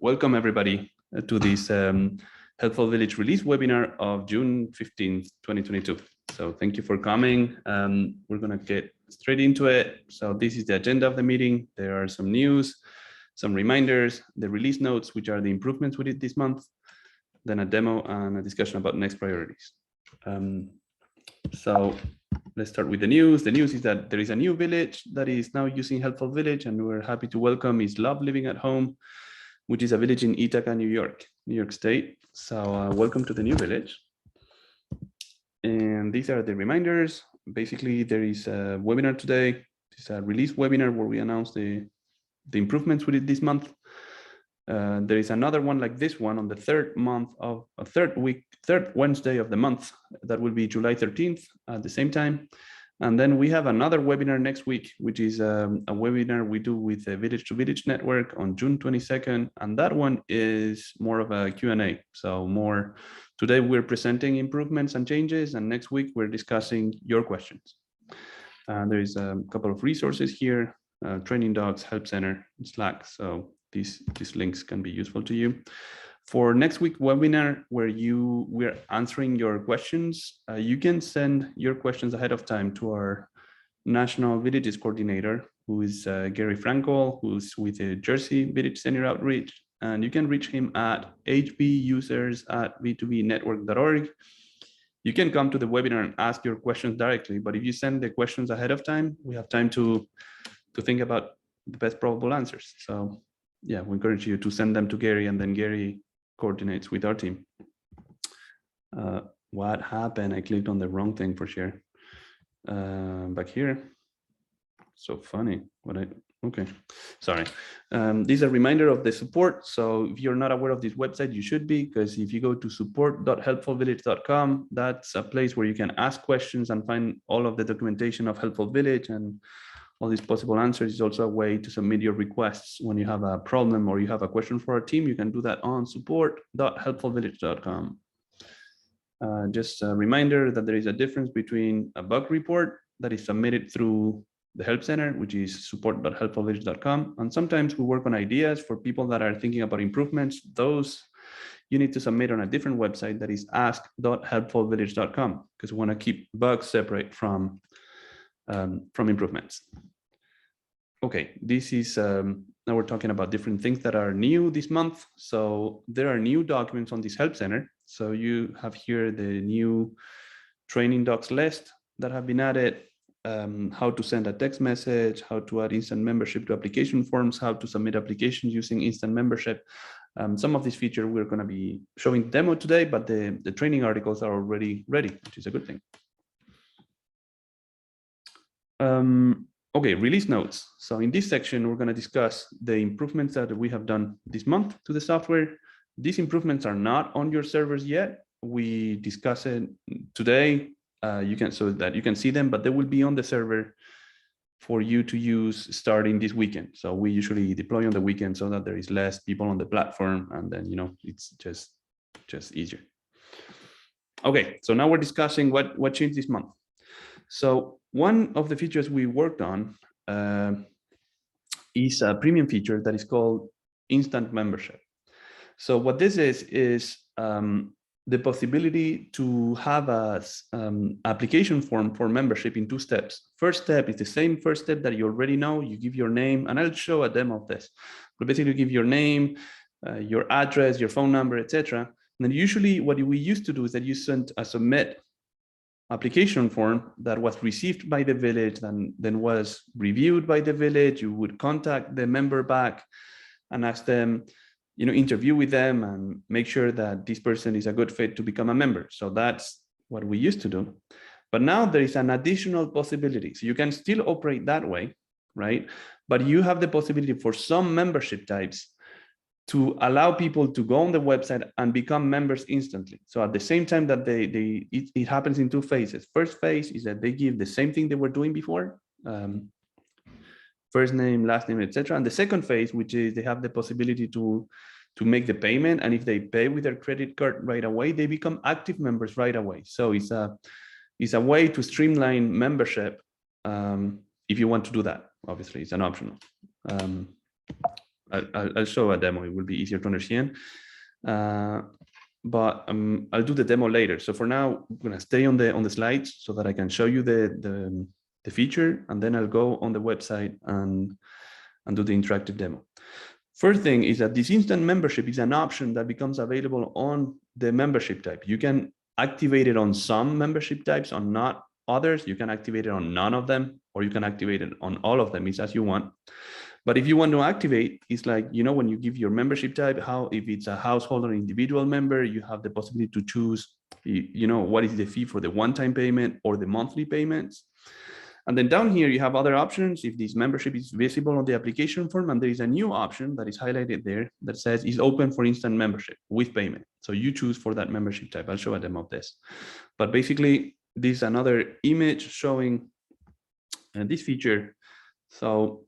welcome everybody to this Helpful Village release webinar of June 15th, 2022. So thank you for coming. We're going to get straight into it. So this is the agenda of the meeting. There are some news, some reminders, the release notes, which are the improvements we did this month, then a demo and a discussion about next priorities. So let's start with the news. The news is that there is a new village that is now using Helpful Village, and we're happy to welcome is Love Living at Home, which is a village in Ithaca, New York State. So welcome to the new village. And these are the reminders. Basically, there is a webinar today. It's a release webinar where we announce the improvements we did this month. There is another one like this one on the third Wednesday of the month. That will be July 13th at the same time. And then we have another webinar next week, which is a webinar we do with the Village to Village Network on June 22nd. And that one is more of a Q&A. So more today we're presenting improvements and changes, and next week we're discussing your questions. There is a couple of resources here, training docs, help center, Slack. So these links can be useful to you. For next week webinar, where we're answering your questions, you can send your questions ahead of time to our National Villages Coordinator, who is Gary Frankel, who's with the Jersey Village Senior Outreach. And you can reach him at hbusers@v2vnetwork.org. You can come to the webinar and ask your questions directly, but if you send the questions ahead of time, we have time to think about the best probable answers. So yeah, we encourage you to send them to Gary, and then Gary coordinates with our team. What happened? I clicked on the wrong thing for share. Back here. So funny. Okay, sorry. This is a reminder of the support. So if you're not aware of this website, you should be, because if you go to support.helpfulvillage.com, that's a place where you can ask questions and find all of the documentation of Helpful Village and all these possible answers. Is also a way to submit your requests when you have a problem or you have a question for our team. You can do that on support.helpfulvillage.com. Just a reminder that there is a difference between a bug report that is submitted through the Help Center, which is support.helpfulvillage.com. And sometimes we work on ideas for people that are thinking about improvements. Those you need to submit on a different website that is ask.helpfulvillage.com, because we want to keep bugs separate from improvements. Okay, this is, now we're talking about different things that are new this month. So there are new documents on this Help Center. So you have here the new training docs list that have been added, how to send a text message, how to add instant membership to application forms, how to submit applications using instant membership. Some of these features we're going to be showing demo today, but the training articles are already ready, which is a good thing. Okay, release notes. So in this section, we're going to discuss the improvements that we have done this month to the software. These improvements are not on your servers yet. We discuss it today. So that you can see them, but they will be on the server for you to use starting this weekend. So we usually deploy on the weekend so that there is less people on the platform, and then it's just easier. Okay, so now we're discussing what changed this month. So one of the features we worked on is a premium feature that is called instant membership. So what this is the possibility to have a application form for membership in 2 steps. First step is the same first step that you already know. You give your name, and I'll show a demo of this. But basically, you give your name, your address, your phone number, etc. And then usually, what we used to do is that you sent a submit application form that was received by the village and then was reviewed by the village. You would contact the member back and ask them, interview with them and make sure that this person is a good fit to become a member. So that's what we used to do. But now there is an additional possibility. So you can still operate that way, right? But you have the possibility for some membership types to allow people to go on the website and become members instantly. So at the same time that it happens in 2 phases. First phase is that they give the same thing they were doing before, first name, last name, etc. And the second phase, which is they have the possibility to make the payment, and if they pay with their credit card right away, they become active members right away. So it's a way to streamline membership if you want to do that. Obviously, it's an optional. I'll show a demo. It will be easier to understand. But I'll do the demo later. So for now, I'm gonna stay on the slides so that I can show you the feature, and then I'll go on the website and do the interactive demo. First thing is that this instant membership is an option that becomes available on the membership type. You can activate it on some membership types, on not others. You can activate it on none of them, or you can activate it on all of them. It's as you want. But if you want to activate, it's like, you know, when you give your membership type, how if it's a household or individual member, you have the possibility to choose, you know, what is the fee for the one-time payment or the monthly payments. And then down here, you have other options if this membership is visible on the application form, and there is a new option that is highlighted there that says is open for instant membership with payment. So you choose for that membership type. I'll show a demo of this. But basically, this is another image showing this feature. So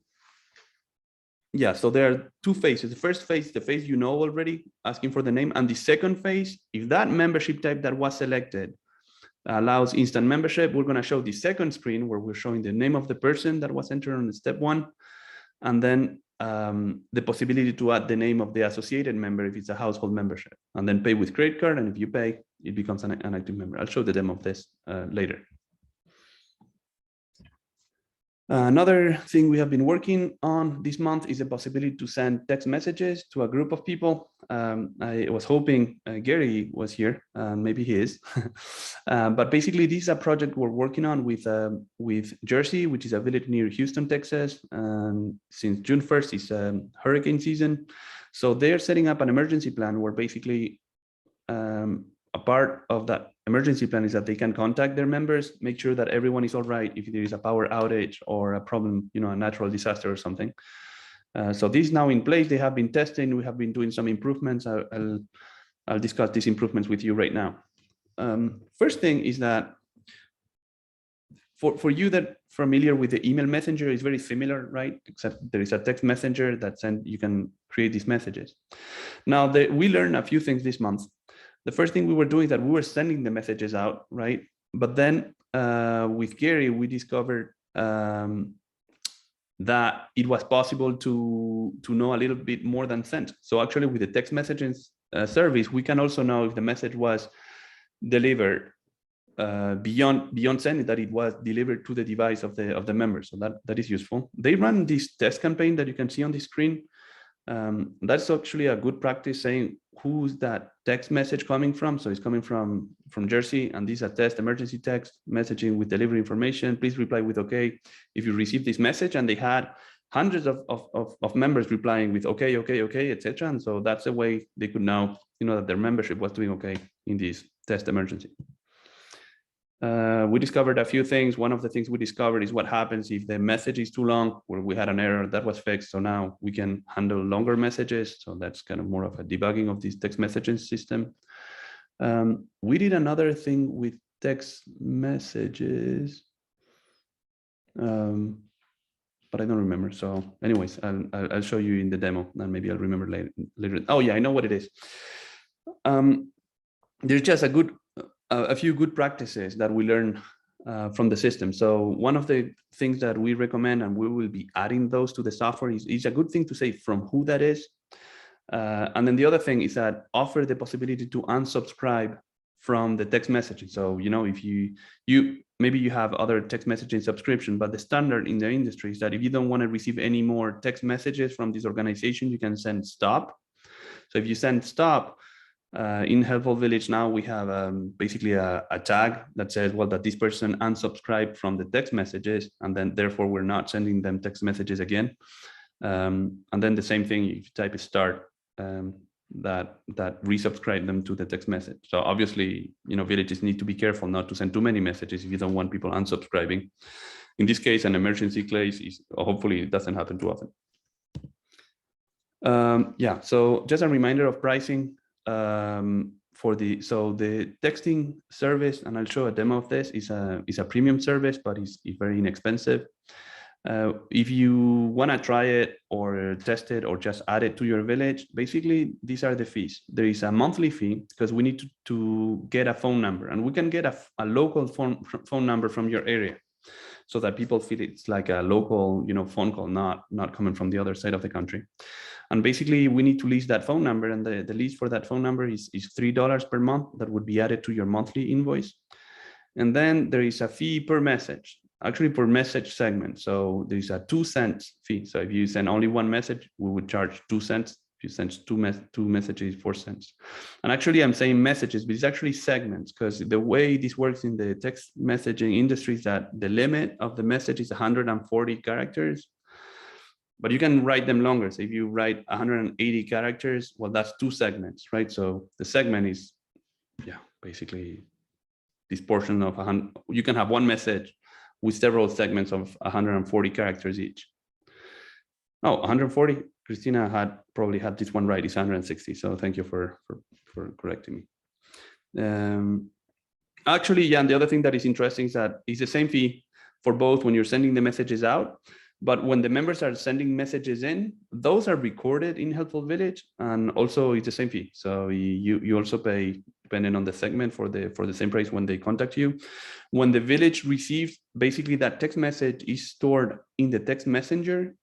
yeah, so there are two phases. The first phase, the phase you know already, asking for the name. And the second phase, if that membership type that was selected allows instant membership, we're going to show the second screen where we're showing the name of the person that was entered on step one, and then the possibility to add the name of the associated member if it's a household membership, and then pay with credit card. And if you pay, it becomes an active member. I'll show the demo of this later. Another thing we have been working on this month is the possibility to send text messages to a group of people. I was hoping Gary was here, maybe he is. But basically, this is a project we're working on with Jersey, which is a village near Houston, Texas. Since June 1st is hurricane season. So they're setting up an emergency plan where basically a part of that emergency plan is that they can contact their members, make sure that everyone is all right if there is a power outage or a problem, you know, a natural disaster or something. So this is now in place. They have been testing. We have been doing some improvements. I'll discuss these improvements with you right now. First thing is that for you that familiar with the email messenger, is very similar, right? Except there is a text messenger that you can create these messages. Now, we learned a few things this month. The first thing we were doing is that we were sending the messages out, right? But then with Gary, we discovered that it was possible to know a little bit more than sent. So actually with the text messaging service, we can also know if the message was delivered beyond sending, that it was delivered to the device of the member. So that is useful. They run this test campaign that you can see on the screen. That's actually a good practice, saying who's that text message coming from. So it's coming from Jersey, and this is a test emergency text messaging with delivery information. Please reply with okay if you receive this message. And they had hundreds of members replying with okay, etc. And so that's a way they could now, you know, that their membership was doing okay in this test emergency. We discovered a few things. One of the things we discovered is what happens if the message is too long, where we had an error that was fixed. So now we can handle longer messages. So that's kind of more of a debugging of this text messaging system. We did another thing with text messages, but I don't remember. So anyways, I'll show you in the demo, and maybe I'll remember later. Oh yeah, I know what it is. There's just a few good practices that we learn from the system. So one of the things that we recommend, and we will be adding those to the software, is a good thing to say from who that is. And then the other thing is that offer the possibility to unsubscribe from the text messaging. So, you know, if maybe you have other text messaging subscription, but the standard in the industry is that if you don't want to receive any more text messages from this organization, you can send stop. So if you send stop, in Helpful Village now we have basically a tag that says, well, that this person unsubscribed from the text messages, and then therefore we're not sending them text messages again. And then the same thing, if you type start, that resubscribe them to the text message. So obviously, you know, villages need to be careful not to send too many messages if you don't want people unsubscribing. In this case, an emergency case is, hopefully it doesn't happen too often. Yeah, so just a reminder of pricing. For the texting service, and I'll show a demo of this, is a premium service, but it's very inexpensive. If you want to try it or test it or just add it to your village, basically these are the fees. There is a monthly fee because we need to get a phone number, and we can get a local phone number from your area. so that people feel it's like a local, phone call, not coming from the other side of the country. And basically, we need to list that phone number, and the list for that phone number is $3 per month that would be added to your monthly invoice. And then there is a fee per message, actually per message segment. So there's a 2 cents fee. So if you send only one message, we would charge 2 cents. If you send two messages, 4 cents. And actually, I'm saying messages, but it's actually segments, because the way this works in the text messaging industry is that the limit of the message is 140 characters. But you can write them longer. So if you write 180 characters, well, that's 2 segments, right? So the segment is, basically this portion of 100. You can have one message with several segments of 140 characters each. Oh, 140. Christina probably had this one right. It's 160. So thank you for correcting me. Actually, and the other thing that is interesting is that it's the same fee for both when you're sending the messages out. But when the members are sending messages in, those are recorded in Helpful Village, and also it's the same fee. So you also pay, depending on the segment, for the same price when they contact you. When the village receives, basically that text message is stored in the text messenger,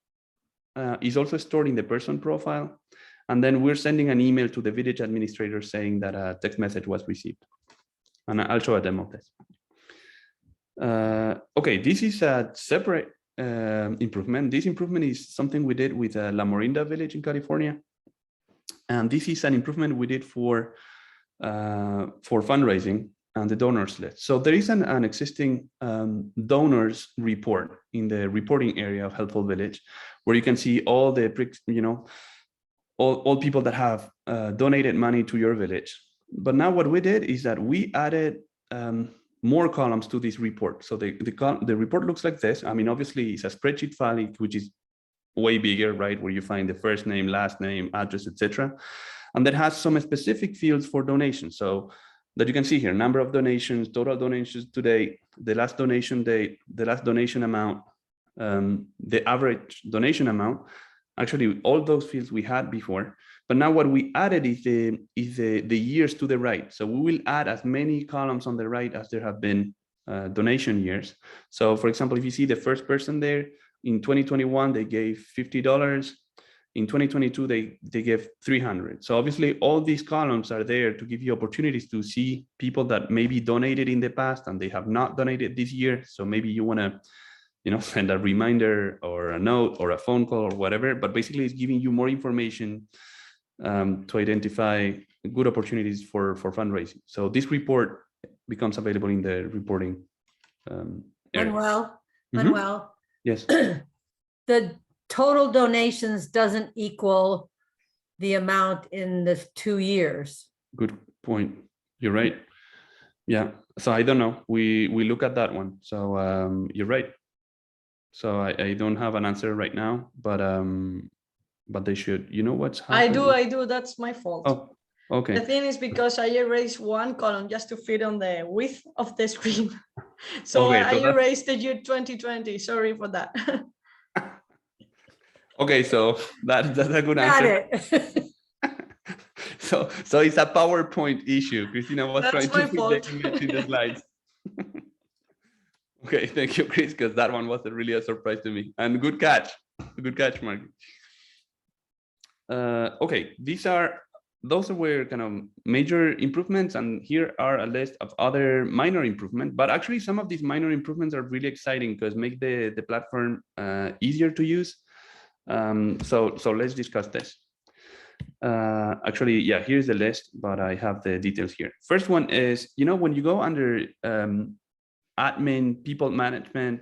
is also stored in the person profile, and then we're sending an email to the village administrator saying that a text message was received. And I'll show a demo of this. Okay, this is a separate improvement. This improvement is something we did with La Morinda village in California, and this is an improvement we did for fundraising and the donors list. So there is an existing donors report in the reporting area of Helpful Village, where you can see all the all people that have donated money to your village. But now what we did is that we added more columns to this report. So the report looks like this. I mean, obviously it's a spreadsheet file, which is way bigger, right? Where you find the first name, last name, address, etc. And that has some specific fields for donations. So that you can see here, number of donations, total donations today, the last donation date, the last donation amount, the average donation amount. Actually, all those fields we had before, but now what we added is the years to the right. So we will add as many columns on the right as there have been donation years. So for example, if you see the first person there, in 2021, they gave $50. In 2022, they gave 300. So obviously all these columns are there to give you opportunities to see people that maybe donated in the past and they have not donated this year. So maybe you want to send a reminder or a note or a phone call or whatever, but basically it's giving you more information to identify good opportunities for fundraising. So this report becomes available in the reporting area. Manuel, Yes. The total donations doesn't equal the amount in the 2 years. Good point. You're right. Yeah. So I don't know. We look at that one. So you're right. So I don't have an answer right now, but they should. You know what's happening? I do. That's my fault. Oh, okay. The thing is because I erased one column just to fit on the width of the screen. So okay, I erased the year 2020. Sorry for that. Okay, so that's a good answer. Got it. So it's a PowerPoint issue. Christina was That's trying to my fault. put the slides. Okay, thank you, Chris, because that one was really a surprise to me. And good catch, Mark. Okay, those were kind of major improvements, and here are a list of other minor improvements. But actually, some of these minor improvements are really exciting because make the platform easier to use. So let's discuss this. Actually, yeah, here's the list, but I have the details here. First one is, when you go under admin, people management,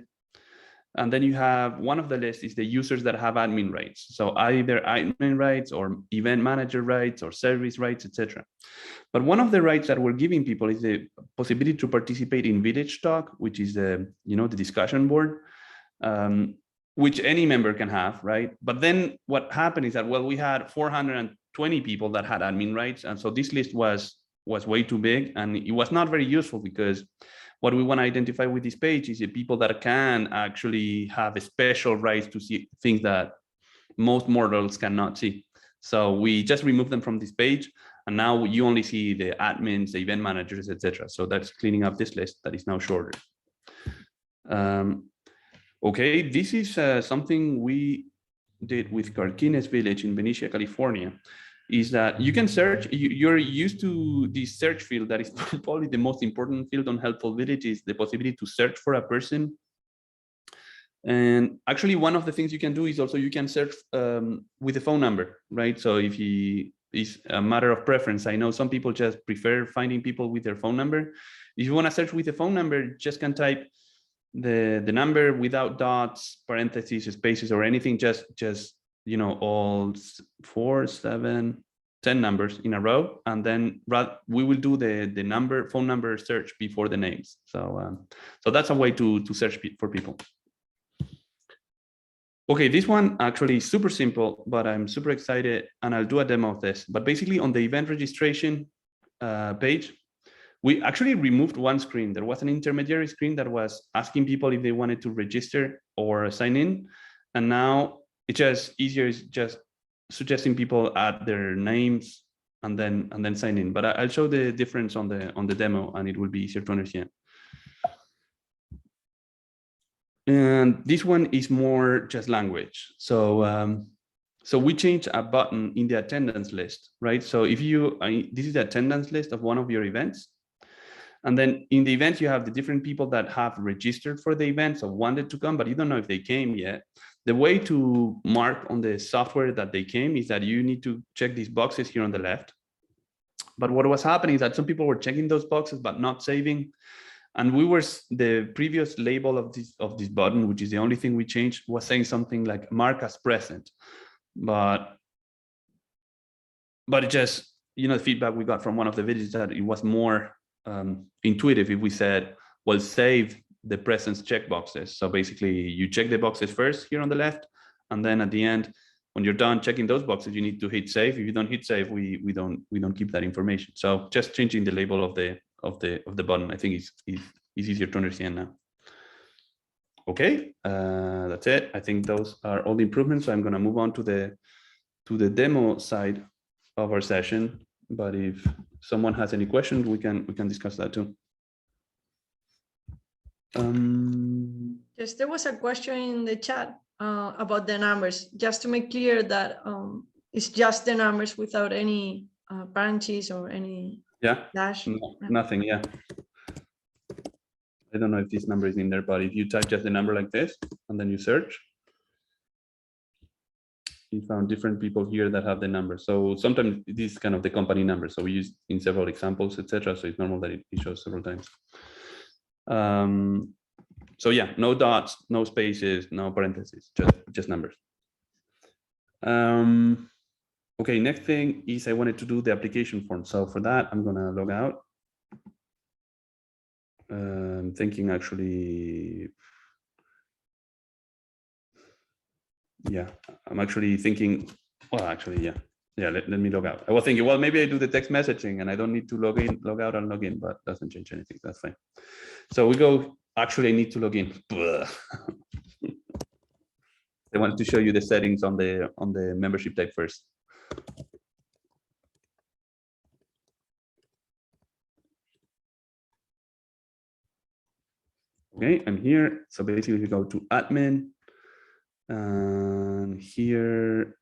and then you have one of the lists is the users that have admin rights. So either admin rights or event manager rights or service rights, etc. But one of the rights that we're giving people is the possibility to participate in Village Talk, which is the discussion board, which any member can have, right? But then what happened is that, well, we had 420 people that had admin rights. And so this list was way too big, and it was not very useful, because what we want to identify with this page is the people that can actually have a special rights to see things that most mortals cannot see. So we just remove them from this page, and now you only see the admins, the event managers, etc. So that's cleaning up this list that is now shorter. Okay, this is something we did with Carquines Village in Benicia, California, is that you can search, you're used to the search field that is probably the most important field on Helpful Village, is the possibility to search for a person. And actually, one of the things you can do is also you can search with a phone number, right? So if it's a matter of preference, I know some people just prefer finding people with their phone number. If you want to search with a phone number, just can type the number without dots, parentheses, spaces, or anything, just you know, all 4, 7, 10 numbers in a row, and then we will do the phone number search before the names. So so that's a way to search for people. Okay, this one actually is super simple, but I'm super excited, and I'll do a demo of this. But basically, on the event registration page, we actually removed one screen. There was an intermediary screen that was asking people if they wanted to register or sign in. And now it's just easier, it's just suggesting people add their names and then sign in. But I'll show the difference on the demo, and it will be easier to understand. And this one is more just language. So so we changed a button in the attendance list, right? So if this is the attendance list of one of your events. And then in the event, you have the different people that have registered for the event, so wanted to come, but you don't know if they came yet. The way to mark on the software that they came is that you need to check these boxes here on the left. But what was happening is that some people were checking those boxes, but not saving. And the previous label of this button, which is the only thing we changed, was saying something like mark as present. But it just, you know, the feedback we got from one of the videos that it was more intuitive if we said, well, save the presence checkboxes. So basically you check the boxes first here on the left, and then at the end, when you're done checking those boxes, you need to hit save. If you don't hit save, we don't keep that information. So just changing the label of the button, I think is easier to understand now. Okay, that's it. I think those are all the improvements. So I'm going to move on to the demo side of our session. But if someone has any questions, we can discuss that too. Yes, there was a question in the chat about the numbers. Just to make clear that it's just the numbers without any parentheses or any dash. No, nothing. Yeah. I don't know if this number is in there, but if you type just the number like this and then you search, you found different people here that have the number. So sometimes this is kind of the company number. So we use in several examples, etc. So it's normal that it shows several times. So yeah, no dots, no spaces, no parentheses, just numbers. Okay, next thing is I wanted to do the application form. So for that, I'm gonna log out. Thinking actually, yeah, I'm actually thinking, well, actually, yeah, let me log out. I was thinking, well, maybe I do the text messaging and I don't need to log out and log in, but doesn't change anything. That's fine. So we go, actually, I need to log in. I want to show you the settings on the membership type first. Okay, I'm here. So basically, we go to admin, and here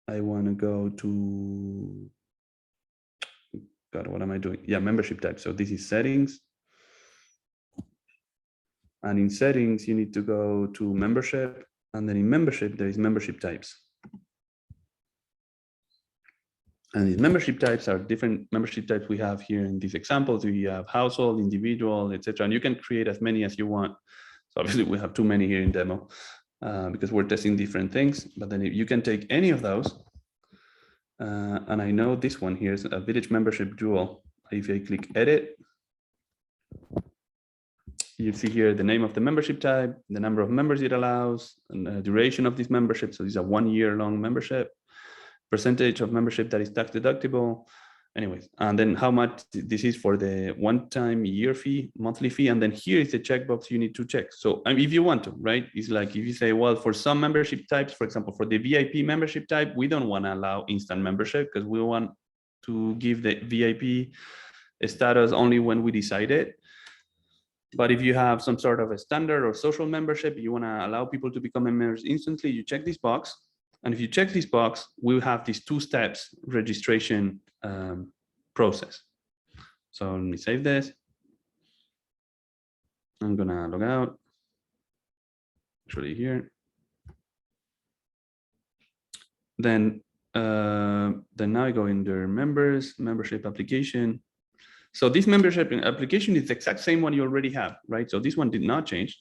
I want to go to, God, what am I doing? Yeah, membership type. So this is settings. And in settings, you need to go to membership. And then in membership, there is membership types. And these membership types are different membership types we have here in these examples. We have household, individual, etc. And you can create as many as you want. So obviously we have too many here in demo because we're testing different things. But then you can take any of those. And I know this one here is a village membership dual. If I click edit, you see here the name of the membership type, the number of members it allows, and the duration of this membership. So this is a 1 year long membership. Percentage of membership that is tax deductible. Anyways, and then how much this is for the one-time year fee, monthly fee, and then here is the checkbox you need to check. So if you want to, right? It's like if you say, well, for some membership types, for example, for the VIP membership type, we don't want to allow instant membership because we want to give the VIP status only when we decide it. But if you have some sort of a standard or social membership, you want to allow people to become members instantly, you check this box. And if you check this box, we'll have these 2 steps registration process. So let me save this. I'm gonna log out. Actually here. Then now I go in their membership application. So this membership application is the exact same one you already have, right? So this one did not change.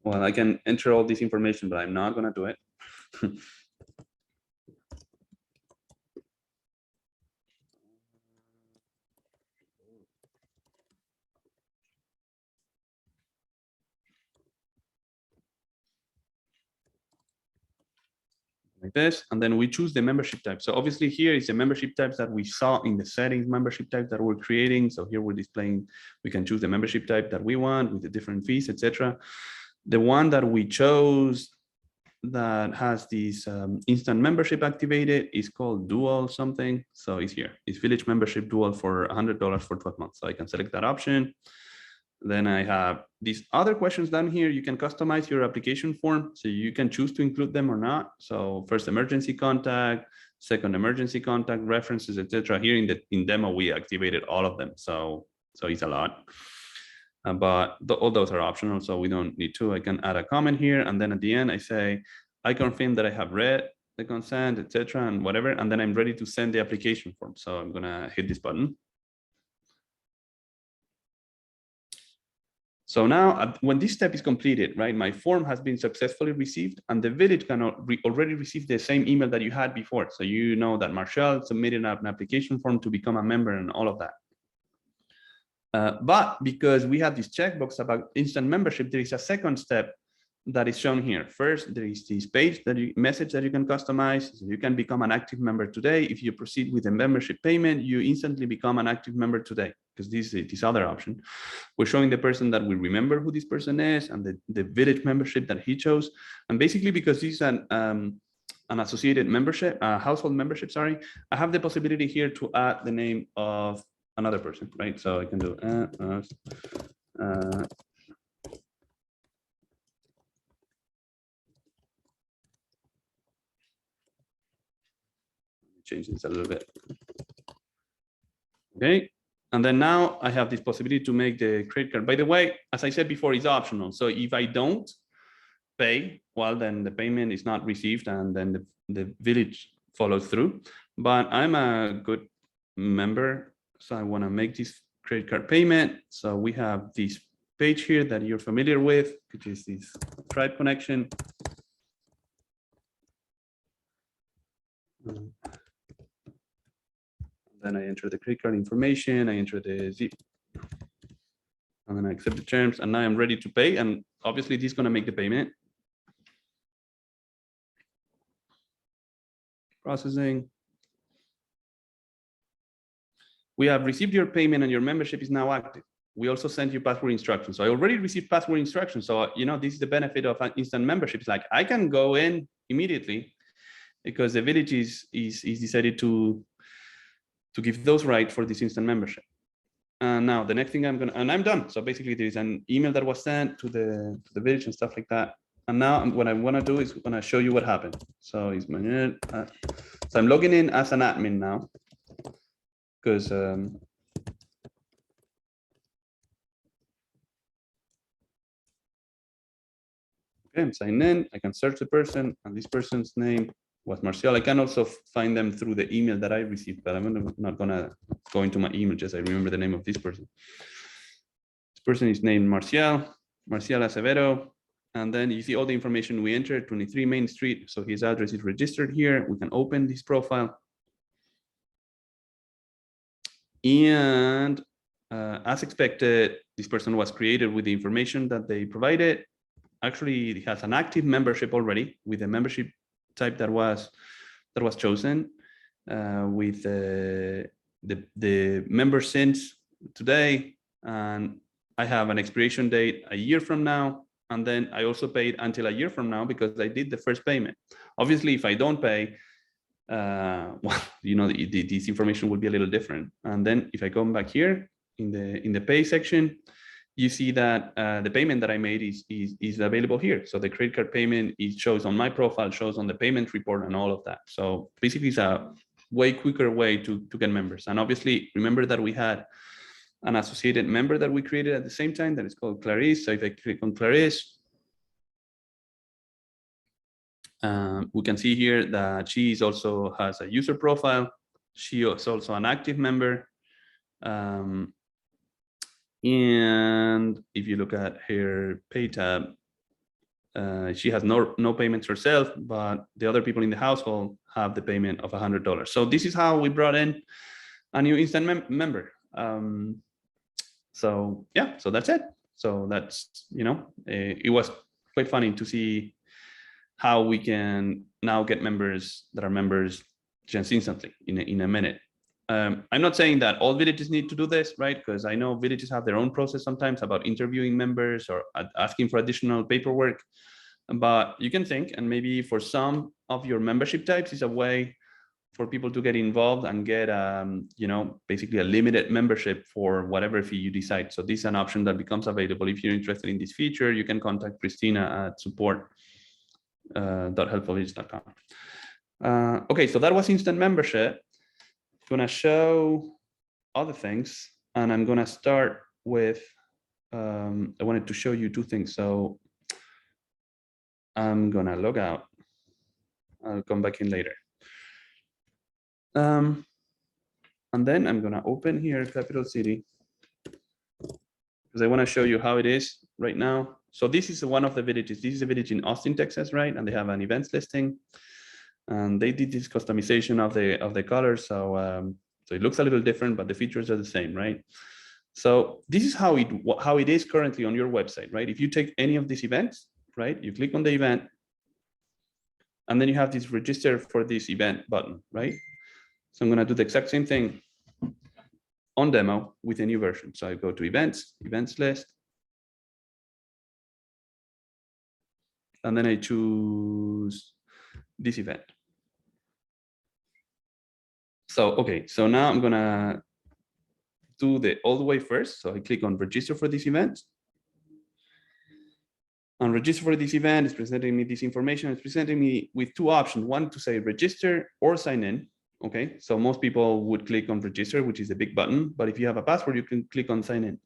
Well, I can enter all this information, but I'm not gonna do it. Like this, and then we choose the membership type. So obviously here is the membership types that we saw in the settings, membership type that we're creating. So here we're displaying, we can choose the membership type that we want with the different fees, etc. The one that we chose that has this instant membership activated is called dual something. So it's here, it's village membership dual for $100 for 12 months. So I can select that option. Then I have these other questions down here. You can customize your application form. So you can choose to include them or not. So first emergency contact, second emergency contact, references, etc. Here in demo, we activated all of them. So it's a lot. But all those are optional, so we don't need to. I can add a comment here, and then at the end I say, I confirm that I have read the consent, etc., and whatever, and then I'm ready to send the application form. So I'm gonna hit this button. So now, when this step is completed, right, my form has been successfully received, and the village can already receive the same email that you had before. So you know that Marshall submitted an application form to become a member and all of that. But because we have this checkbox about instant membership, there is a second step that is shown here. First, there is this page message that you can customize. So you can become an active member today. If you proceed with a membership payment, you instantly become an active member today, because this other option. We're showing the person that we remember who this person is and the village membership that he chose. And basically, because this is an associated membership, household membership, sorry, I have the possibility here to add the name of another person, right? So I can do change this a little bit. Okay, and then now I have this possibility to make the credit card. By the way, as I said before, it's optional. So if I don't pay, well, then the payment is not received, and then the village follows through. But I'm a good member, so I want to make this credit card payment. So we have this page here that you're familiar with, which is this Stripe connection. Then I enter the credit card information, I enter the zip, and then I accept the terms, and now I'm ready to pay. And obviously this is going to make the payment. Processing. We have received your payment and your membership is now active. We also sent you password instructions. So I already received password instructions. So, you know, this is the benefit of an instant membership. It's like I can go in immediately because the village is decided to give those rights for this instant membership. And now the next thing I'm done. So basically there is an email that was sent to the village and stuff like that. And now what I want to do is going to show you what happened. So it's so I'm logging in as an admin now, because okay, I'm signed in. I can search the person, and this person's name was Marcial. I can also find them through the email that I received, but I'm not gonna go into my email, just I remember the name of this person. This person is named Marcial Acevedo. And then you see all the information we entered, 23 Main Street. So his address is registered here. We can open this profile. And as expected, this person was created with the information that they provided. Actually, it has an active membership already with a membership type that was chosen with the member since today. And I have an expiration date a year from now. And then I also paid until a year from now because I did the first payment. Obviously, if I don't pay, well, you know, this information will be a little different. And then if I come back here in the pay section, you see that the payment that I made is available here. So the credit card payment, it shows on my profile, shows on the payment report and all of that. So basically it's a way quicker way to get members. And obviously remember that we had an associated member that we created at the same time that is called Clarice. So if I click on Clarice, we can see here that she also has a user profile. She is also an active member. And if you look at her pay tab, she has no payments herself, but the other people in the household have the payment of $100. So this is how we brought in a new instant member. So yeah, so that's it. So that's, you know, it was quite funny to see how we can now get members that are members just instantly in a minute. I'm not saying that all villages need to do this, right? Because I know villages have their own process sometimes about interviewing members or asking for additional paperwork. But you can think, and maybe for some of your membership types is a way for people to get involved and get, you know, basically a limited membership for whatever fee you decide. So this is an option that becomes available. If you're interested in this feature, you can contact Christina at support.helpfulvillage.com. Okay, so that was instant membership. I'm gonna show other things, and I'm gonna start with, I wanted to show you two things. So I'm gonna log out. I'll come back in later. And then I'm gonna open here Capital City because I want to show you how it is right now. So this is one of the villages. This is a village in Austin, Texas, right? And they have an events listing, and they did this customization of the colors. So so it looks a little different, but the features are the same, right? So this is how it is currently on your website, right? If you take any of these events, right? You click on the event, and then you have this register for this event button, right? So I'm going to do the exact same thing on demo with a new version. So I go to events list, and then I choose this event. So, okay, so now I'm going to do all the way first. So I click on register for this event. And register for this event is presenting me this information. It's presenting me with two options. One to say register or sign in. Okay, so most people would click on register, which is a big button. But if you have a password, you can click on sign in.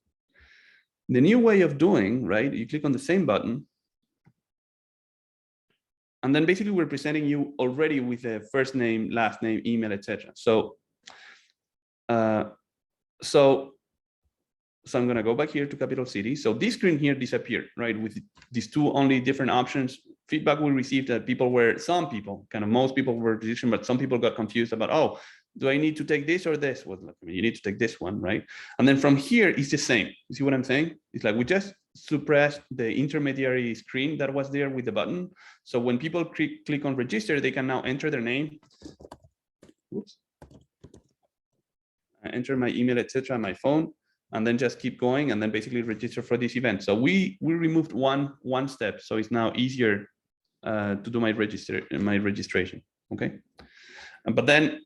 The new way of doing, right, you click on the same button. And then basically we're presenting you already with a first name, last name, email, etc. So I'm going to go back here to Capital City. So this screen here disappeared, right? With these two only different options. Feedback we received that some people, kind of most people were registered, but some people got confused about, oh, do I need to take this or this? Well, you need to take this one, right? And then from here, it's the same. You see what I'm saying? It's like we just suppressed the intermediary screen that was there with the button. So when people click on register, they can now enter their name. Oops. I enter my email, etc., my phone, and then just keep going and then basically register for this event. So we removed one step. So it's now easier to do my registration. Okay. But then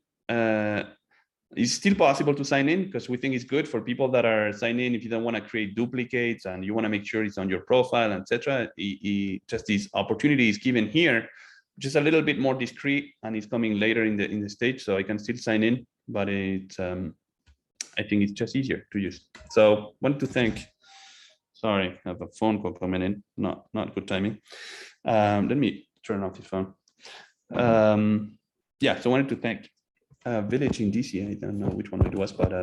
it's still possible to sign in because we think it's good for people that are signed in. If you don't want to create duplicates and you want to make sure it's on your profile, etc., just this opportunity is given here, just a little bit more discreet, and it's coming later in the stage. So I can still sign in, but it's I think it's just easier to use. So want to thank. Sorry, I have a phone call coming in. Not good timing. Let me turn off this phone. Yeah, so I wanted to thank Village in DC. I don't know which one it was, but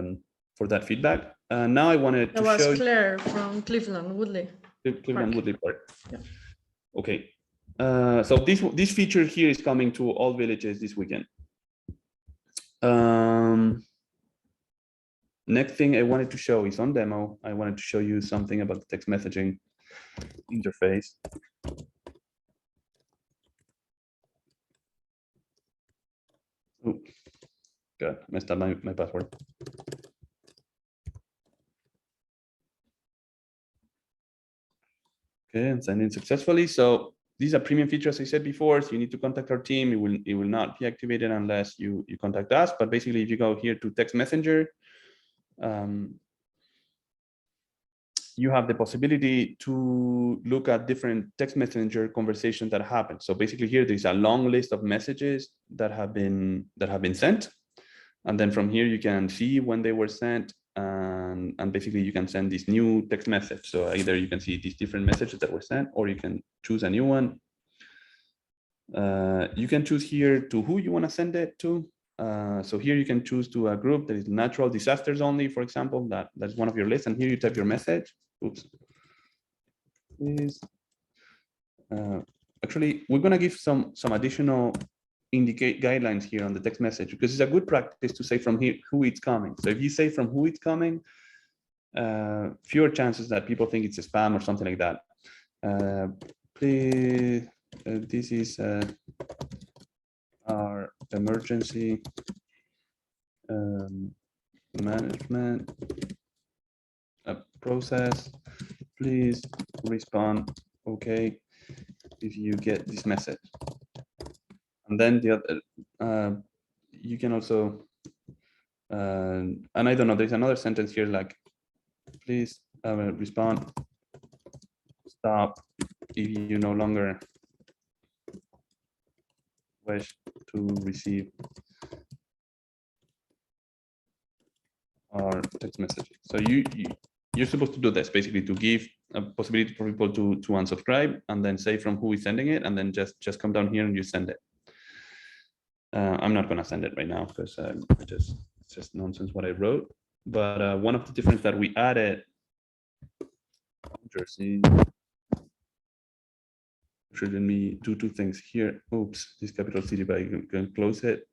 for that feedback. Now I wanted to show. That was Claire from Cleveland Woodley. Cleveland Woodley Park. Yeah. Okay. So this feature here is coming to all villages this weekend. Next thing I wanted to show is on demo. I wanted to show you something about the text messaging interface. Oh, God, messed up my password. Okay, and signed in successfully. So these are premium features I said before. So you need to contact our team. It will not be activated unless you contact us. But basically, if you go here to text messenger, you have the possibility to look at different text messenger conversations that happen. So basically here, there's a long list of messages that have been sent. And then from here, you can see when they were sent, and basically you can send this new text message. So either you can see these different messages that were sent, or you can choose a new one. You can choose here to who you want to send it to. So here you can choose to a group that is natural disasters only, for example, that's one of your lists. And here you type your message. Oops. Please. Actually, we're going to give some additional guidelines here on the text message, because it's a good practice to say from here who it's coming. So if you say from who it's coming, fewer chances that people think it's a spam or something like that. Please, this is our emergency management process. Please respond okay if you get this message. And then the other, you can also, and I don't know, there's another sentence here like, please respond, stop if you no longer wish to receive our text messages. So you're supposed to do this, basically to give a possibility for people to unsubscribe, and then say from who is sending it, and then just come down here and you send it. I'm not going to send it right now because it's just nonsense what I wrote. But one of the differences that we added, Jersey, should me do two things here. Oops, this capital city, but I can close it.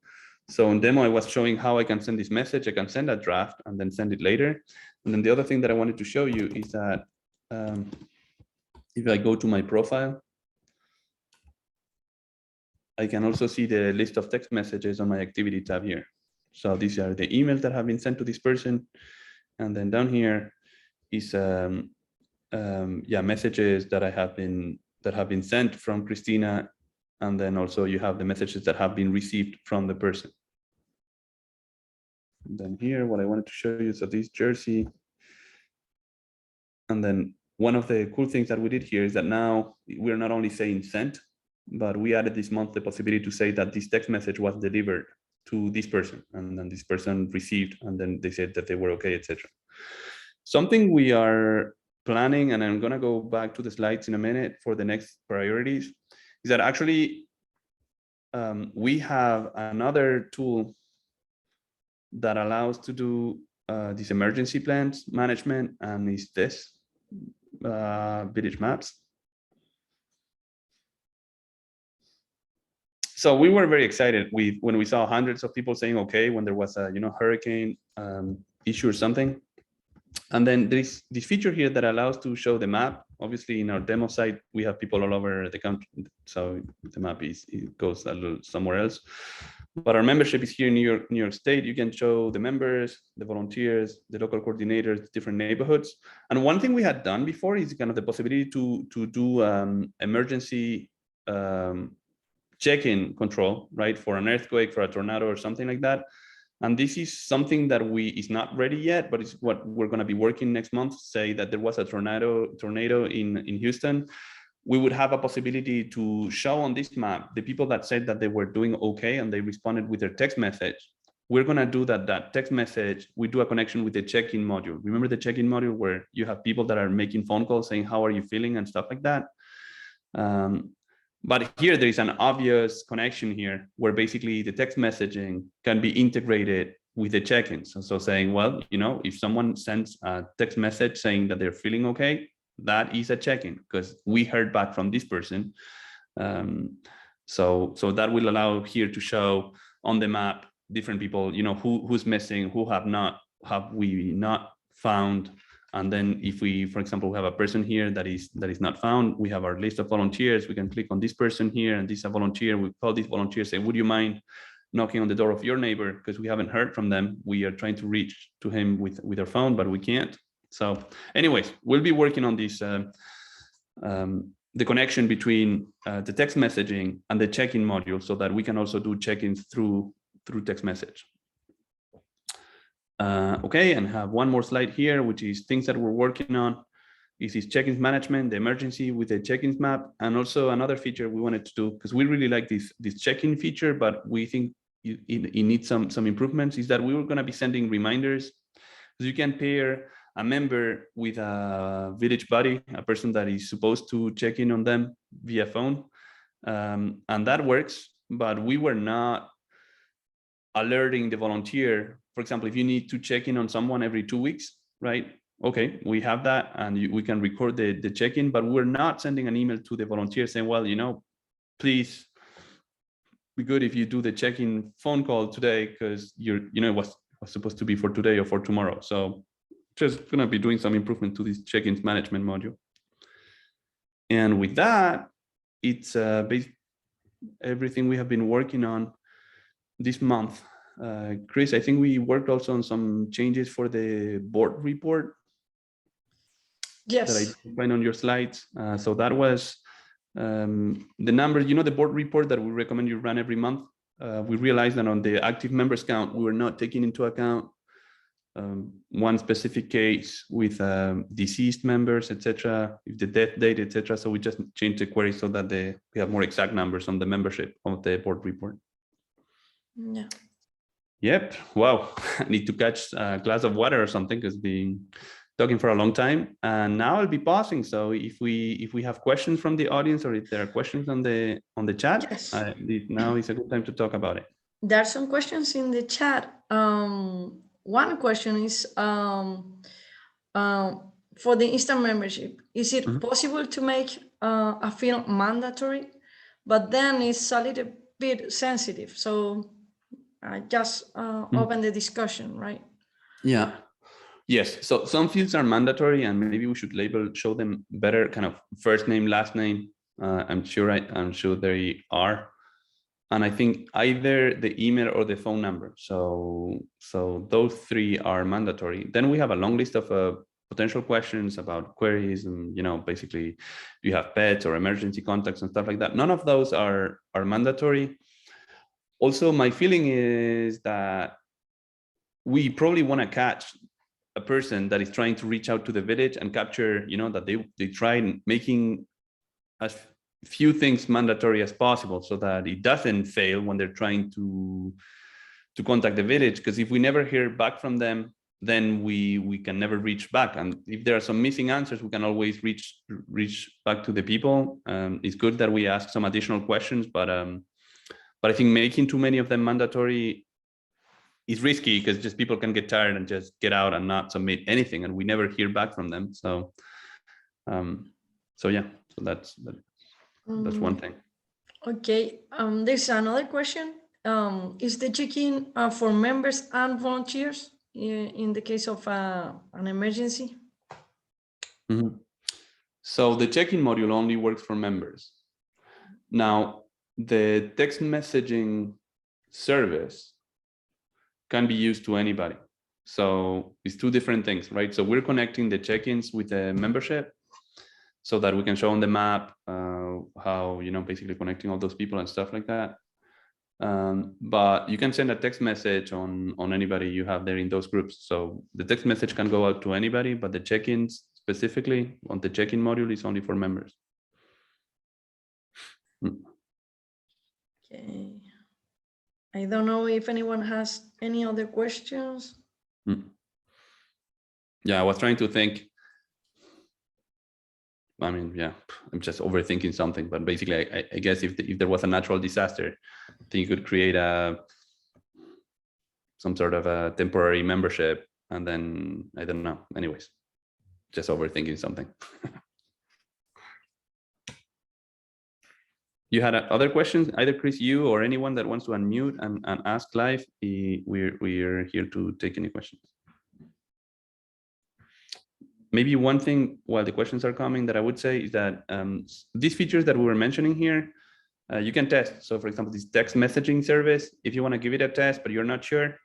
So in demo, I was showing how I can send this message. I can send a draft and then send it later. And then the other thing that I wanted to show you is that if I go to my profile, I can also see the list of text messages on my activity tab here. So these are the emails that have been sent to this person. And then down here is messages that have been sent from Christina. And then also you have the messages that have been received from the person. And then here, what I wanted to show you is that this Jersey. And then one of the cool things that we did here is that now we're not only saying sent, but we added this month the possibility to say that this text message was delivered to this person, and then this person received, and then they said that they were okay, etc. Something we are planning, and I'm going to go back to the slides in a minute for the next priorities, is that actually we have another tool that allows to do these emergency plans management, and is this village maps. So we were very excited when we saw hundreds of people saying okay when there was a hurricane issue or something. And then there's this feature here that allows to show the map. Obviously, in our demo site, we have people all over the country, so the map it goes a little somewhere else. But our membership is here in New York State. You can show the members, the volunteers, the local coordinators, different neighborhoods. And one thing we had done before is kind of the possibility to do emergency check-in control, right, for an earthquake, for a tornado, or something like that. And this is something that is not ready yet, but it's what we're going to be working next month. Say that there was a tornado in Houston, we would have a possibility to show on this map the people that said that they were doing okay and they responded with their text message. We're going to do that text message, we do a connection with the check-in module. Remember the check-in module where you have people that are making phone calls saying, how are you feeling and stuff like that? But here there is an obvious connection here where basically the text messaging can be integrated with the check-ins. So saying, well, if someone sends a text message saying that they're feeling okay, that is a check-in because we heard back from this person. So that will allow here to show on the map different people, who's missing, who have we not found. And then if we, for example, have a person here that is not found, we have our list of volunteers. We can click on this person here, and this is a volunteer. We call this volunteer, say, would you mind knocking on the door of your neighbor? Because we haven't heard from them. We are trying to reach to him with our phone, but we can't. So anyways, we'll be working on this the connection between the text messaging and the check-in module, so that we can also do check-ins through text message. Okay, and have one more slide here, which is things that we're working on. This is check-ins management, the emergency with the check-ins map, and also another feature we wanted to do, because we really like this check-in feature, but we think it needs some improvements, is that we were going to be sending reminders. So you can pair a member with a village buddy, a person that is supposed to check in on them via phone, and that works, but we were not alerting the volunteer. For example, if you need to check in on someone every 2 weeks, right? Okay, we have that, and we can record the check-in, but we're not sending an email to the volunteer saying, well, please be good if you do the check-in phone call today, because it was supposed to be for today or for tomorrow. So just gonna be doing some improvement to this check-ins management module. And with that, it's everything we have been working on this month. Chris, I think we worked also on some changes for the board report. Yes. That I find on your slides. So that was the number, the board report that we recommend you run every month. We realized that on the active members count, we were not taking into account one specific case with deceased members, etc., if the death date, etc. So we just changed the query so that we have more exact numbers on the membership of the board report. Yeah. Yep. Wow. I need to catch a glass of water or something, because been talking for a long time, and now I'll be pausing. So if we have questions from the audience, or if there are questions on the chat, Yes. Now is a good time to talk about it. There are some questions in the chat. One question is for the instant membership, is it possible to make a field mandatory? But then it's a little bit sensitive. So I just open the discussion, right? Yeah. Yes. So some fields are mandatory, and maybe we should show them better, kind of first name, last name. I'm sure they are. And I think either the email or the phone number. So those three are mandatory. Then we have a long list of potential questions about queries, and basically, do you have pets or emergency contacts and stuff like that. None of those are mandatory. Also, my feeling is that we probably want to catch a person that is trying to reach out to the village and capture, that they try making as few things mandatory as possible, so that it doesn't fail when they're trying to contact the village. Because if we never hear back from them, then we can never reach back. And if there are some missing answers, we can always reach back to the people. It's good that we ask some additional questions, but I think making too many of them mandatory is risky, because just people can get tired and just get out and not submit anything, and we never hear back from them. So yeah, so that's one thing. Okay, there's another question. Is the check-in for members and volunteers in the case of an emergency? So the check-in module only works for members. Now, the text messaging service can be used to anybody. So it's two different things, right? So we're connecting the check-ins with the membership, so that we can show on the map how, basically connecting all those people and stuff like that. But you can send a text message on anybody you have there in those groups. So the text message can go out to anybody, but the check-ins specifically on the check-in module is only for members. Okay. I don't know if anyone has any other questions. Yeah, I was trying to think. I mean, yeah, I'm just overthinking something, but basically, I guess if there was a natural disaster, then you could create some sort of a temporary membership, and then I don't know. Anyways, just overthinking something. You had other questions, either Chris, you or anyone that wants to unmute and ask live. We're here to take any questions. Maybe one thing while the questions are coming that I would say is that these features that we were mentioning here, you can test. So for example, this text messaging service, if you want to give it a test, but you're not sure,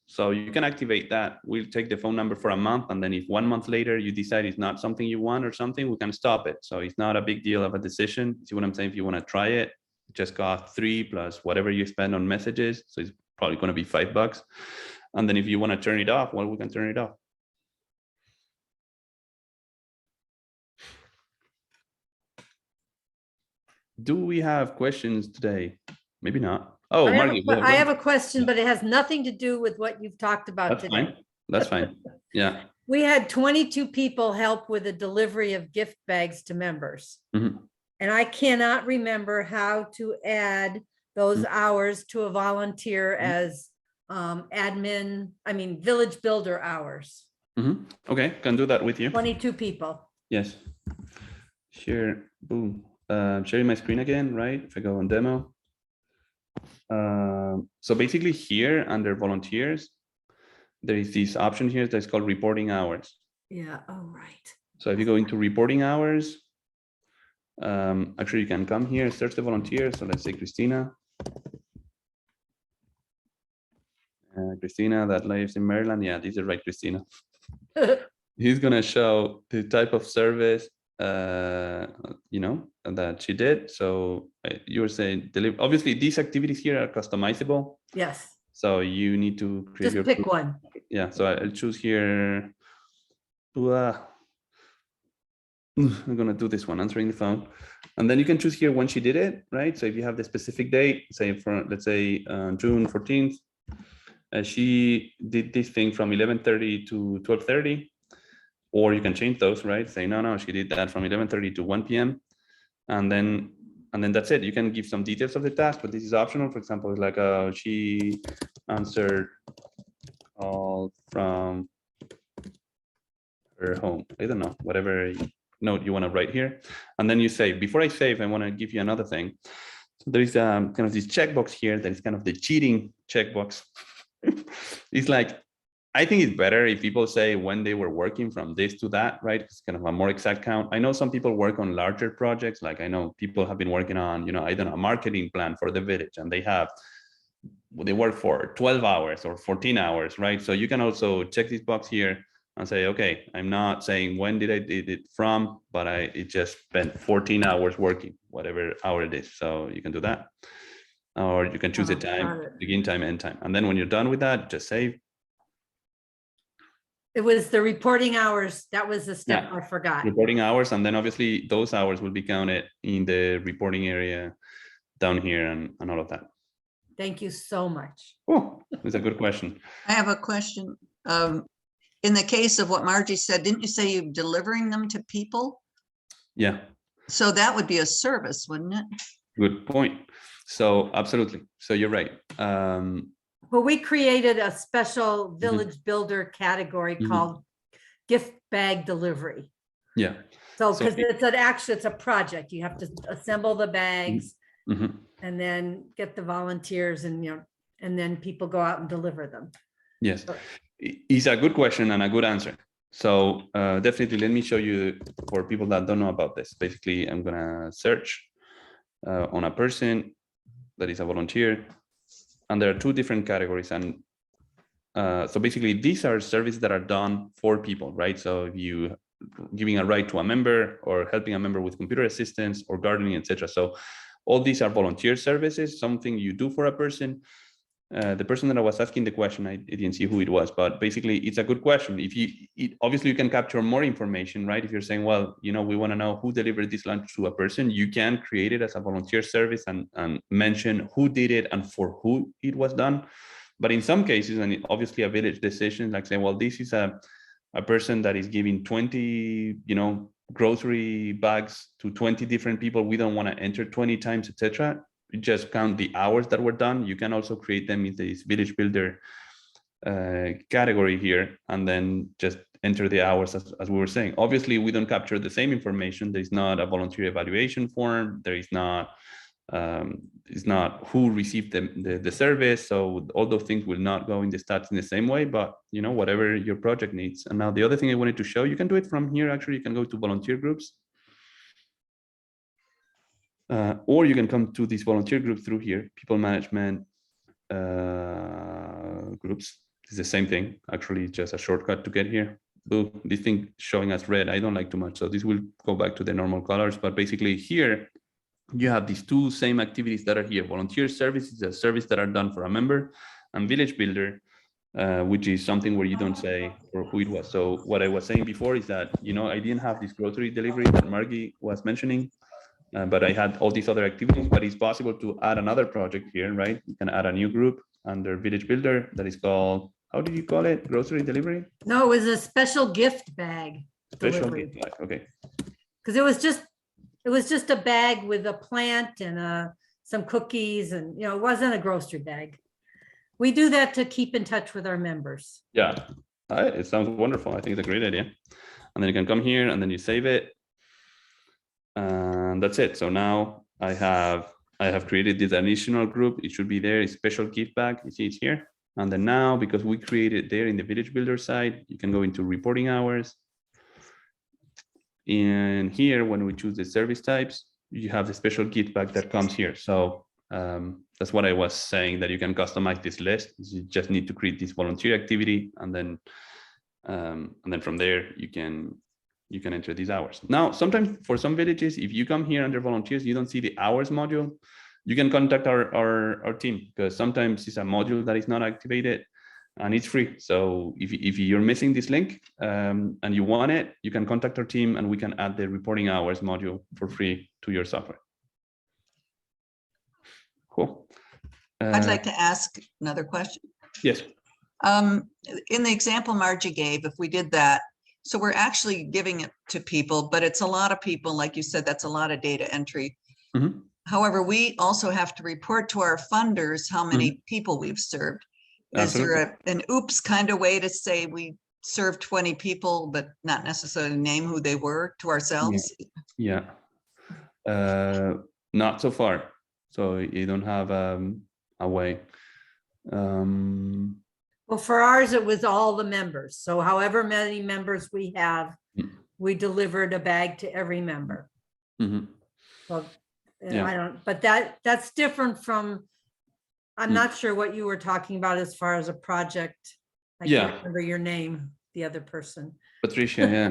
So you can activate that. We'll take the phone number for a month, and then if 1 month later you decide it's not something you want or something, we can stop it. So it's not a big deal of a decision. See what I'm saying? If you want to try it, just cost $3 plus whatever you spend on messages. So it's probably going to be $5. And then if you want to turn it off, well, we can turn it off. Do we have questions today? Maybe not. Oh, Margie, I have a question, but it has nothing to do with what you've talked about that's today. fine. That's fine. Yeah. We had 22 people help with the delivery of gift bags to members. Mhm. And I cannot remember how to add those hours to a volunteer as village builder hours. Okay, can do that with you. 22 people. Yes. Share, boom. Sharing my screen again, right? If I go on demo. So basically here under volunteers, there is this option here that's called reporting hours. Yeah, oh, right. So if you go into reporting hours, actually you can come here, search the volunteer. So let's say Christina. Christina that lives in Maryland. Yeah, this is right, Christina. He's gonna show the type of service that she did. So you were saying, obviously these activities here are customizable. Yes. So you need to create Just pick one. Yeah, so I'll choose here. I'm gonna do this one, answering the phone. And then you can choose here when she did it, right? So if you have the specific date, say for, let's say June 14th, she did this thing from 11:30 to 12:30. Or you can change those, right? Say, no, she did that from 11:30 to 1 p.m. And then that's it. You can give some details of the task, but this is optional. For example, it's like she answered call from her home. I don't know, whatever note you want to write here. And then you save. Before I save, I want to give you another thing. So there is kind of this checkbox here that is kind of the cheating checkbox. It's like, I think it's better if people say when they were working from this to that, right? It's kind of a more exact count. I know some people work on larger projects. Like I know people have been working on, I don't know, a marketing plan for the village, and they work for 12 hours or 14 hours, right? So you can also check this box here and say, okay, I'm not saying when did I did it from, but it just spent 14 hours working, whatever hour it is. So you can do that. Or you can choose a time, begin time, end time. And then when you're done with that, just save. It was the reporting hours. That was the step I forgot. Reporting hours. And then obviously those hours will be counted in the reporting area down here and all of that. Thank you so much. Oh, that's a good question. I have a question. In the case of what Margie said, didn't you say you're delivering them to people? Yeah. So that would be a service, wouldn't it? Good point. So absolutely. So you're right. Well, we created a special village builder category called gift bag delivery. Yeah. So because it's a project. You have to assemble the bags and then get the volunteers and then people go out and deliver them. Yes. It's a good question and a good answer. So definitely let me show you for people that don't know about this. Basically, I'm gonna search on a person that is a volunteer. And there are two different categories. And so basically these are services that are done for people, right? So if you giving a ride to a member or helping a member with computer assistance or gardening, etc. So all these are volunteer services, something you do for a person. The person that I was asking the question, I didn't see who it was, but basically it's a good question. Obviously you can capture more information, right? If you're saying, well, we want to know who delivered this lunch to a person, you can create it as a volunteer service and mention who did it and for who it was done. But in some cases, and obviously a village decision, like saying, well, this is a person that is giving 20, grocery bags to 20 different people. We don't want to enter 20 times, etc. Just count the hours that were done. You can also create them in this village builder category here, and then just enter the hours as we were saying. Obviously, we don't capture the same information. There's not a volunteer evaluation form. There is not, it's not who received the service. So all those things will not go in the stats in the same way, but whatever your project needs. And now the other thing I wanted to show, you can do it from here. Actually, you can go to volunteer groups. Or you can come to this volunteer group through here, people management groups. it's the same thing. Actually, it's just a shortcut to get here. Boo, this thing showing us red, I don't like too much. So this will go back to the normal colors. But basically here, you have these two same activities that are here. Volunteer service is a service that are done for a member, and village builder, which is something where you don't say or who it was. So what I was saying before is that, you know, I didn't have this grocery delivery that Margie was mentioning, but I had all these other activities. But it's possible to add another project here, right? You can add a new group under village builder that is called, how did you call it? Grocery delivery? No, it was a special gift bag Special delivery. gift bag. Okay. Because it was just a bag with a plant and some cookies, and it wasn't a grocery bag. We do that to keep in touch with our members. Yeah, it sounds wonderful. I think it's a great idea. And then you can come here and then you save it. And that's it. So now I have created this additional group. It should be there. It's special gift bag. You see it's here. And then now, because we created there in the village builder side, you can go into reporting hours. And here, when we choose the service types, you have the special gift bag that comes here. So that's what I was saying, that you can customize this list. You just need to create this volunteer activity, and then from there you can enter these hours. Now, sometimes for some villages, if you come here under volunteers, you don't see the hours module. You can contact our team, because sometimes it's a module that is not activated and it's free. So if you're missing this link and you want it, you can contact our team and we can add the reporting hours module for free to your software. Cool. I'd like to ask another question. Yes. In the example Margie gave, if we did that, so we're actually giving it to people, but it's a lot of people, like you said, that's a lot of data entry. Mm-hmm. However, we also have to report to our funders how many people we've served. Absolutely. Is there an oops kind of way to say we served 20 people, but not necessarily name who they were to ourselves? Yeah. Not so far. So you don't have a way. Well, for ours, it was all the members. So however many members we have, we delivered a bag to every member. Mm-hmm. Well, Yeah. I don't, but that's different from, I'm not sure what you were talking about as far as a project. I can't remember your name, the other person. Patricia, yeah.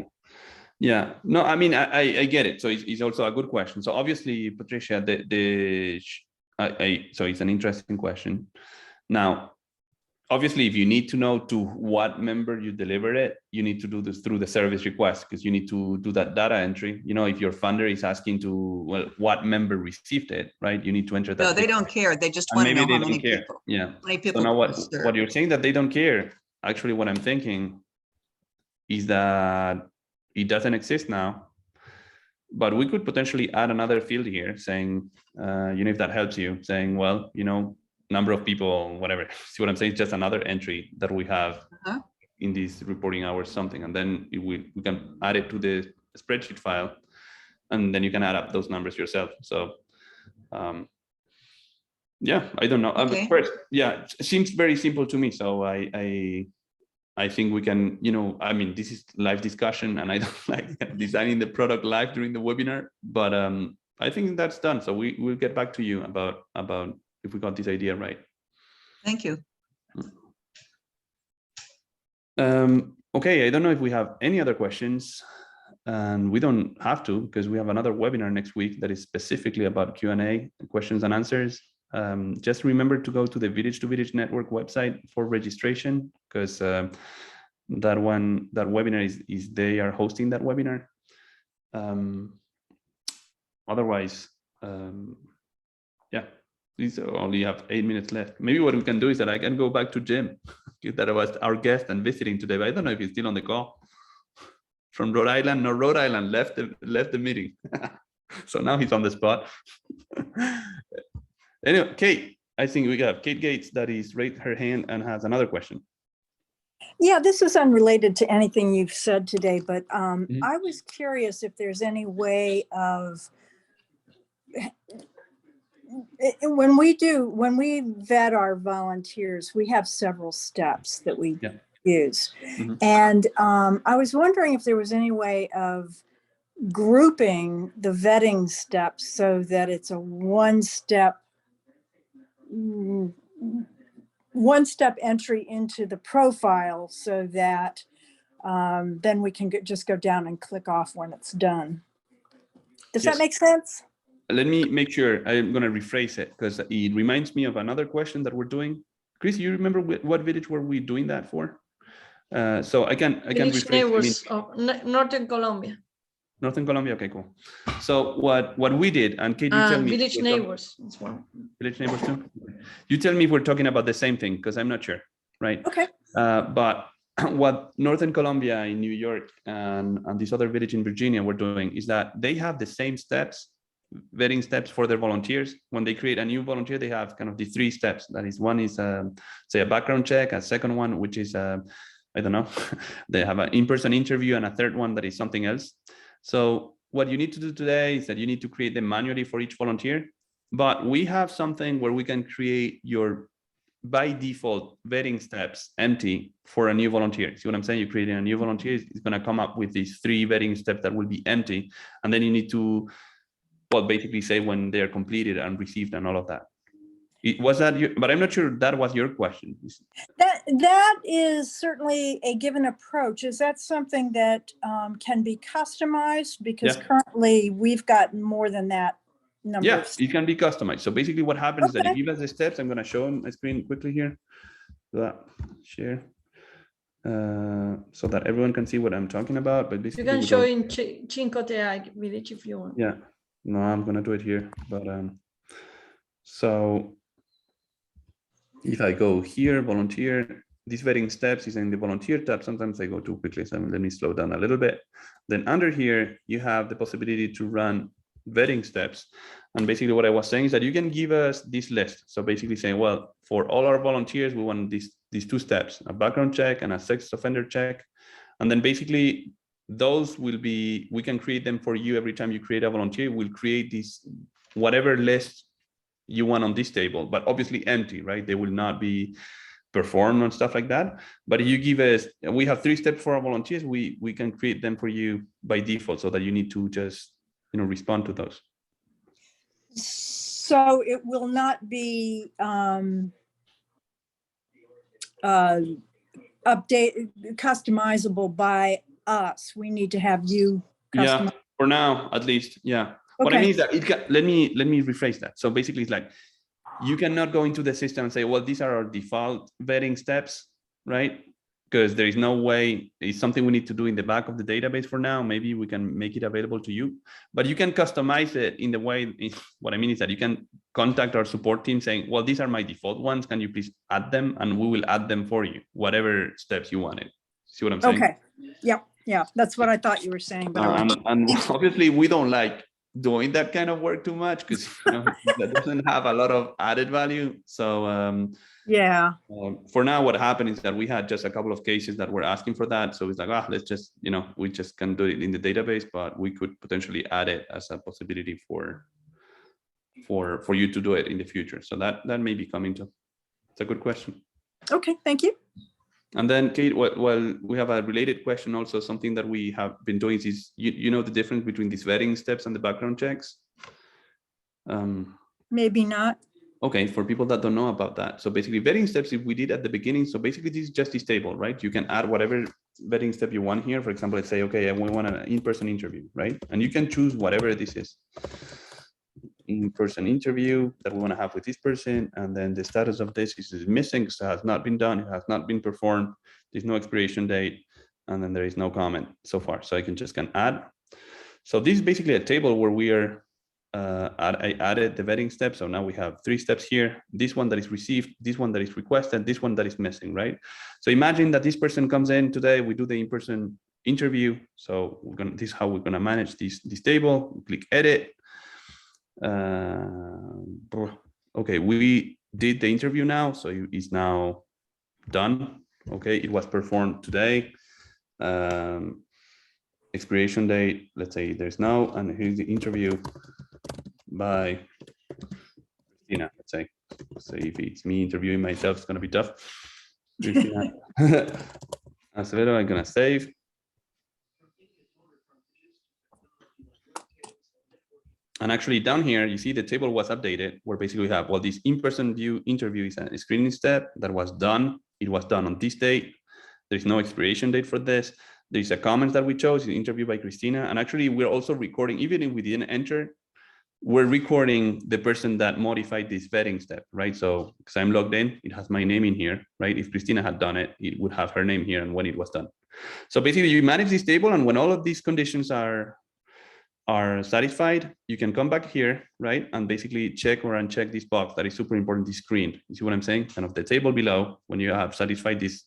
Yeah, no, I mean, I get it. So it's also a good question. So obviously, Patricia, so it's an interesting question. Now, obviously, if you need to know to what member you deliver it, you need to do this through the service request, because you need to do that data entry. You know, if your funder is asking to, well, what member received it, right? You need to enter that. No, they don't care. They just want to know how many people. Yeah. How many people so now what you're saying that they don't care, actually what I'm thinking is that it doesn't exist now, but we could potentially add another field here saying, if that helps you, saying, well, number of people, whatever. See what I'm saying? It's just another entry that we have in these reporting hours, something, and then we can add it to the spreadsheet file, and then you can add up those numbers yourself. So, yeah, I don't know. Okay. First, yeah, it seems very simple to me. So I think we can, I mean, this is live discussion, and I don't like designing the product live during the webinar, but I think that's done. So we'll get back to you about if we got this idea right. Thank you. Okay, I don't know if we have any other questions, and we don't have to, because we have another webinar next week that is specifically about Q&A, questions and answers. Just remember to go to the Village to Village Network website for registration, because that webinar is they are hosting that webinar. Otherwise, yeah, we only have 8 minutes left. Maybe what we can do is that I can go back to Jim, that was our guest and visiting today, but I don't know if he's still on the call. From Rhode Island. No, Rhode Island left the meeting. So now he's on the spot. Anyway, Kate, I think we got Kate Gates that is raised her hand and has another question. Yeah, this is unrelated to anything you've said today, but I was curious if there's any way of, when we vet our volunteers, we have several steps that we use. Mm-hmm. And I was wondering if there was any way of grouping the vetting steps so that it's a one-step one-step entry into the profile so that then we can just go down and click off when it's done. Does Yes. that make sense? Let me make sure. I'm going to rephrase it because it reminds me of another question that we're doing. Chris, you remember what village were we doing that for? So I can Village rephrase. neighbors of Northern Colombia. Northern Colombia. Okay, cool. So what we did, and Kate, you tell me. Village neighbors. That's one. Village neighbors too. You tell me if we're talking about the same thing because I'm not sure, right? Okay. But what Northern Colombia in New York and this other village in Virginia were doing is that they have the same steps, vetting steps for their volunteers. When they create a new volunteer, they have kind of the 3 steps. That is, one is say a background check, a second one, which is I don't know, they have an in-person interview, and a third one that is something else. So what you need to do today is that you need to create them manually for each volunteer, but we have something where we can create your by default vetting steps empty for a new volunteer. See what I'm saying? You're creating a new volunteer, it's going to come up with these 3 vetting steps that will be empty. And then you need to, well, basically say when they're completed and received and all of that. Was that your, but I'm not sure that was your question. That is certainly a given approach. Is that something that can be customized? Because currently we've got more than that number. Yes, it can be customized. So basically what happens is that you give us the steps. I'm going to show on my screen quickly here. Share. So that everyone can see what I'm talking about. But basically you can show in Cinco Terre village if you want. Yeah, no, I'm going to do it here. But so if I go here, volunteer, these vetting steps is in the volunteer tab. Sometimes I go too quickly, so let me slow down a little bit. Then under here, you have the possibility to run vetting steps. And basically what I was saying is that you can give us this list. So basically saying, well, for all our volunteers, we want these 2 steps, a background check and a sex offender check. And then basically those will be, we can create them for you every time you create a volunteer. We'll create this, whatever list you want on this table, but obviously empty, right? They will not be performed and stuff like that. But if you give us, we have 3 steps for our volunteers, we can create them for you by default so that you need to just, respond to those. So it will not be customizable by us. We need to have you customize. Yeah, for now, at least. Yeah. Okay. What I mean is that it can, let me rephrase that. So basically it's like, you cannot go into the system and say, well, these are our default vetting steps, right? Because there is no way, it's something we need to do in the back of the database for now. Maybe we can make it available to you, but you can customize it in the way, what I mean is that you can contact our support team saying, well, these are my default ones. Can you please add them? And we will add them for you, whatever steps you wanted. See what I'm saying? Okay. Yep. Yeah. That's what I thought you were saying. But and obviously we don't like doing that kind of work too much because that doesn't have a lot of added value. So yeah. For now, what happened is that we had just a couple of cases that were asking for that. So it's like, let's just, we just can do it in the database, but we could potentially add it as a possibility for you to do it in the future. So that may be coming too. It's a good question. Okay, thank you. And then Kate, well, we have a related question also. Something that we have been doing is, you know the difference between these vetting steps and the background checks? Maybe not. Okay, for people that don't know about that. So basically vetting steps, if we did at the beginning, so basically this is just this table, right? You can add whatever vetting step you want here. For example, let's say, okay, we want an in-person interview, right? And you can choose whatever this is. In-person interview that we want to have with this person, and then the status of this is missing, so it has not been done, it has not been performed, there's no expiration date, and then there is no comment so far. So I can add. So this is basically a table where we are I added the vetting steps. So now we have 3 steps here, this one that is received, this one that is requested, this one that is missing, right? So imagine that this person comes in today, we do the in-person interview. So this is how we're gonna manage this table. Click edit. Okay, we did the interview now, so it's now done. Okay, it was performed today. Expiration date, let's say there's no, and here's the interview by Christina. Let's say if it's me interviewing myself, it's gonna be tough. Christina Acevedo, I'm gonna save. And actually down here, you see the table was updated where basically we have, well, this in-person view interview is a screening step that was done. It was done on this date. There's no expiration date for this. There's a comment that we chose, an interview by Christina. And actually we're also recording, even if we didn't enter, we're recording the person that modified this vetting step, right? So because I'm logged in, it has my name in here, right? If Christina had done it, it would have her name here and when it was done. So basically you manage this table, and when all of these conditions are satisfied, you can come back here, right? And basically check or uncheck this box that is super important, this screen. You see what I'm saying? Kind of the table below, when you have satisfied this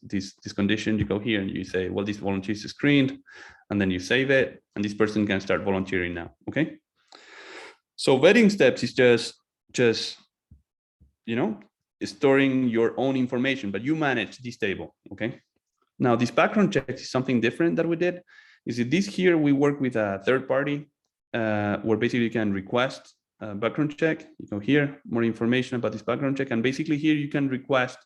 condition, you go here and you say, well, this volunteer is screened, and then you save it, and this person can start volunteering now, okay? So vetting steps is just, you know, storing your own information, but you manage this table, okay? Now this background check is something different that we did. Is that this here, we work with a third party where basically you can request a background check. You go here, more information about this background check. And basically here you can request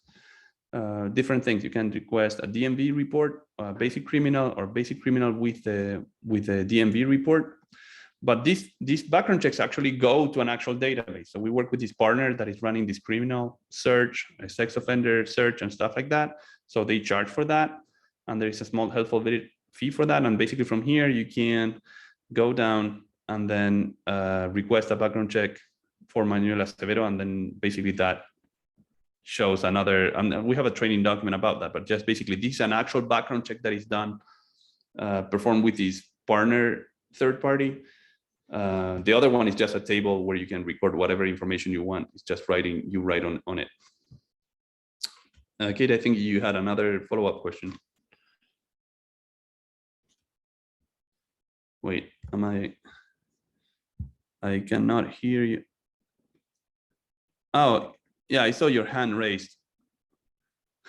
different things. You can request a DMV report, basic criminal, or basic criminal with the DMV report. But these background checks actually go to an actual database. So we work with this partner that is running this criminal search, a sex offender search and stuff like that. So they charge for that. And there is a small helpful fee for that. And basically from here, you can go down and then request a background check for Manuel Acevedo. And then basically that shows another, and we have a training document about that, but just basically this is an actual background check that is done, performed with this partner third party. The other one is just a table where you can record whatever information you want. It's just you write on it. Kate, I think you had another follow-up question. Wait, I cannot hear you. Oh, yeah, I saw your hand raised,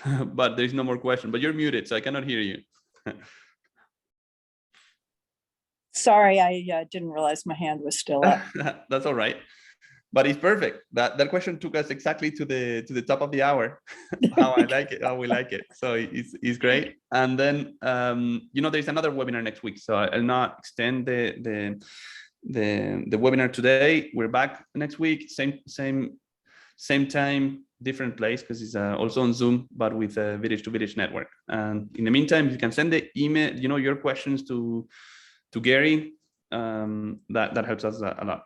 but there's no more question, but you're muted, so I cannot hear you. Sorry, I didn't realize my hand was still up. That's all right, but it's perfect. That question took us exactly to the top of the hour. How I like it, how we like it. So it's great. And then you know, there's another webinar next week, so I'll not extend the webinar today. We're back next week, same time, different place, because it's also on Zoom, but with a Village to Village network. And in the meantime, you can send the email, you know, your questions to Gary. That helps us a lot.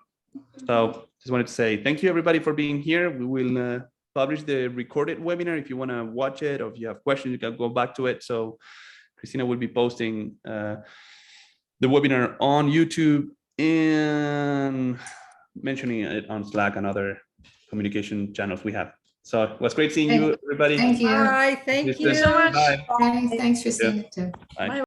So just wanted to say thank you everybody for being here. We will publish the recorded webinar. If you want to watch it, or if you have questions, you can go back to it. So Christina will be posting the webinar on YouTube and mentioning it on Slack and other communication channels we have. So it was great seeing you, everybody. Thank you. All right, thank you Bye. so much. Thanks for seeing it too. Bye. Bye.